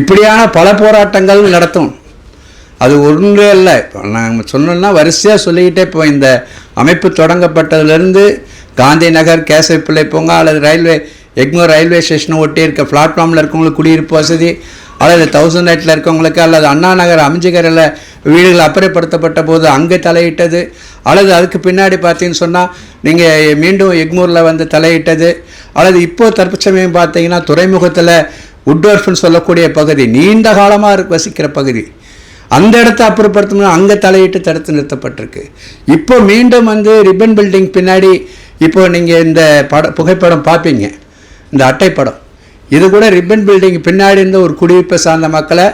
இப்படியான பல போராட்டங்கள் நடத்தும். அது ஒன்றே இல்லை. இப்போ நாங்கள் சொன்னோம்னா வரிசையாக சொல்லிக்கிட்டே இப்போ இந்த அமைப்பு தொடங்கப்பட்டதுலேருந்து காந்தி நகர், கேசவப்பிள்ளை பூங்கா அல்லது எக்மோர் ரயில்வே ஸ்டேஷனை ஒட்டி இருக்க பிளாட்ஃபார்மில் இருக்கவங்களுக்கு குடியிருப்பு வசதி, அல்லது 1008 இருக்கவங்களுக்கு, அல்லது அண்ணா நகர் அமைஞ்சிகரில் வீடுகள் அப்புறப்படுத்தப்பட்ட போது அங்கே தலையிட்டது, அல்லது அதுக்கு பின்னாடி பார்த்தீங்கன்னு சொன்னால் நீங்கள் மீண்டும் எக்மூரில் வந்து தலையிட்டது, அல்லது இப்போது தற்சமயம் பார்த்தீங்கன்னா துறைமுகத்தில் உட்வர்ஃப்னு சொல்லக்கூடிய பகுதி நீண்ட காலமாக வசிக்கிற பகுதி, அந்த இடத்த அப்புறப்படுத்தணும் அங்கே தலையிட்டு தடுத்து நிறுத்தப்பட்டிருக்கு. இப்போ மீண்டும் வந்து ரிப்பன் பில்டிங் பின்னாடி இப்போ நீங்கள் இந்த புகைப்படம் பார்ப்பீங்க, இந்த அட்டைப்படம், இது கூட ரிப்பன் பில்டிங் பின்னாடி இருந்த ஒரு குடியிருப்பை சார்ந்த மக்களை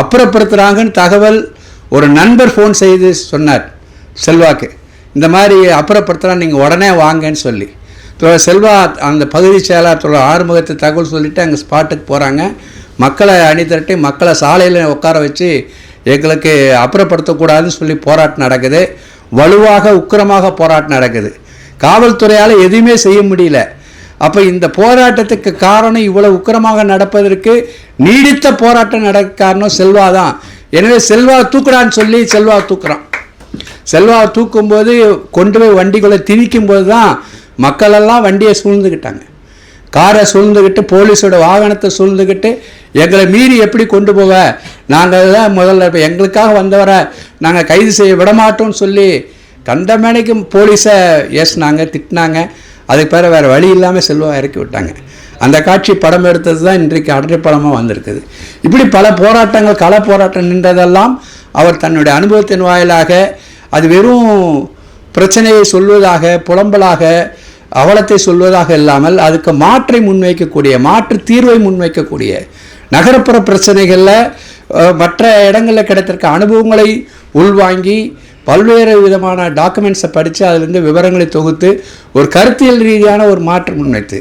அப்புறப்படுத்துகிறாங்கன்னு தகவல் ஒரு நண்பர் ஃபோன் செய்து சொன்னார் செல்வாக்கு. இந்த மாதிரி அப்புறப்படுத்துகிறா, நீங்கள் உடனே வாங்கன்னு சொல்லி. செல்வா அந்த பகுதி செயலாளர் ஆறுமுகத்தை தகவல் சொல்லிவிட்டு அங்கே ஸ்பாட்டுக்கு போகிறாங்க. மக்களை அணிதிரட்டி மக்களை சாலையில் உட்கார வச்சு எங்களுக்கு அப்புறப்படுத்தக்கூடாதுன்னு சொல்லி போராட்டம் நடக்குது. வலுவாக உக்கிரமாக போராட்டம் நடக்குது. காவல்துறையால் எதுவுமே செய்ய முடியல. அப்போ இந்த போராட்டத்துக்கு காரணம் இவ்வளோ உக்கிரமாக நடப்பதற்கு நீடித்த போராட்டம் நடக்க காரணம் செல்வா தான். எனவே செல்வா தூக்குறான்னு சொல்லி செல்வா தூக்குறான். செல்வா தூக்கும்போது கொண்டு போய் வண்டிக்குள்ளே திணிக்கும்போது தான் மக்களெல்லாம் வண்டியை சூழ்ந்துக்கிட்டாங்க, காரை சூழ்ந்துக்கிட்டு, போலீஸோட வாகனத்தை சூழ்ந்துக்கிட்டு, எங்களை மீறி எப்படி கொண்டு போக, நாங்கள் தான் முதல்ல இப்போ எங்களுக்காக வந்தவரை நாங்கள் கைது செய்ய விடமாட்டோம்னு சொல்லி கண்டமேனைக்கு போலீஸை ஏசினாங்க, திட்டினாங்க. அதுக்கு பிறகு வேறு வழி இல்லாமல் செல்வா இறக்கி விட்டாங்க. அந்த காட்சி படம் எடுத்தது தான் இன்றைக்கு அடரை படமாக வந்திருக்குது. இப்படி பல போராட்டங்கள், கள போராட்டம் நின்றதெல்லாம் அவர் தன்னுடைய அனுபவத்தின் வாயிலாக, அது வெறும் பிரச்சனையை சொல்வதாக, புலம்பலாக, அவலத்தை சொல்வதாக இல்லாமல் அதுக்கு மாற்றை முன்வைக்கக்கூடிய, மாற்று தீர்வை முன்வைக்கக்கூடிய, நகரப்புற பிரச்சனைகளில் மற்ற இடங்களில் கிடைத்திருக்க அனுபவங்களை உள்வாங்கி பல்வேறு விதமான டாக்குமெண்ட்ஸை படித்து அதிலிருந்து விவரங்களை தொகுத்து ஒரு கருத்தியல் ரீதியான ஒரு மாற்று முன்வைத்து